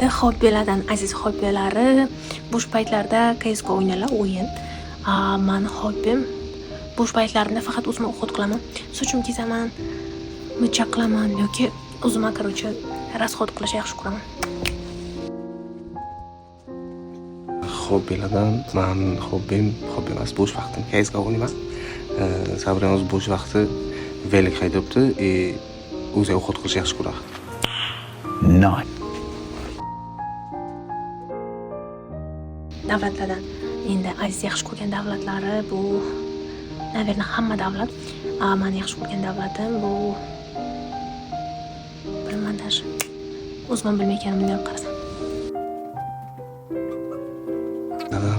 Endi hobbilardan aziz hobbilari bo'sh paytlarda CS:GO o'ynalar, o'yin. Men hobbim bo'sh paytlarimda faqat o'zimni ovqat qilaman. Sochim kesaman, mijja qilaman yoki o'zimga qarovchi rasxod qilishni yaxshi ko'raman. Hobbilardan hobbim emas, bo'sh vaqtim CS:GO o'ynayman. Sabrina o'z bo'sh vaqti velik haydabdi, o'zi ovqat qilishni yaxshi ko'radi. Davlatlardan endi aziz yaxshi ko'rgan davlatlari bu naверное hamma davlat. Men yaxshi ko'rgan davlatim bu bilmadim даже. O'zim bilmayotganimni qarasam.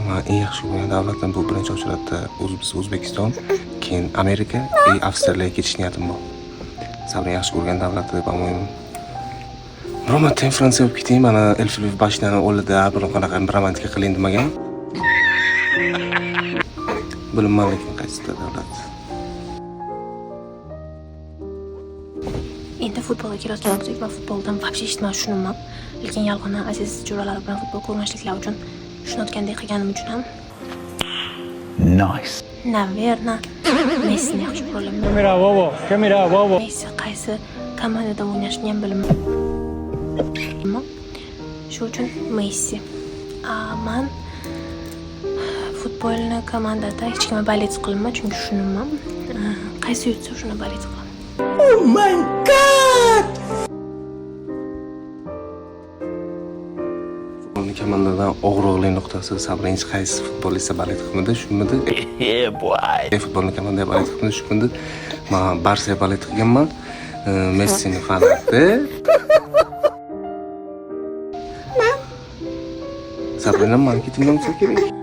Men eng yaxshi ko'rgan davlatim bu birinchi o'rinda O'zbekiston, keyin Amerika, Avstraliyaga ketish niyatim bor. Sabrina yaxshi ko'rgan davlati, по-моему, romantik Fransiya olib ketayim, mana Elfilov bashdan o'lida bir qanaqa romantika qiling demagan. Bilmayman lekin qaysidir davlat. Endi futbolga kelayotgan bo'lsak, men futboldan вообще hech nima tushunmayman. Lekin yolg'on aziz jo'ralar bilan futbol ko'rmasliklar uchun tushunayotgandek qilganim uchun ham Nice. naверное Messini yaxshi ko'raman. ¿Qué mira, bobo? Messi qaysi komandada o'ynashini ham bilmayman. Shu uchun Messi. Men futbolni komandada hech kimga bolets qilmayman, chunki tushunmayman. Qaysi yutsa shuni bolets qilaman. Oh my god! Futbolni komandadan og'riqli nuqtasi Sabrina qaysi futbolista bolet qilmadi, shunmidi? Yeah, boy. Futbolni komandada bolet qilmadi, shunmidi? Men Barsa bolet qilganman. Messini fanati. Sabrina marketingdan o'tsa kerak.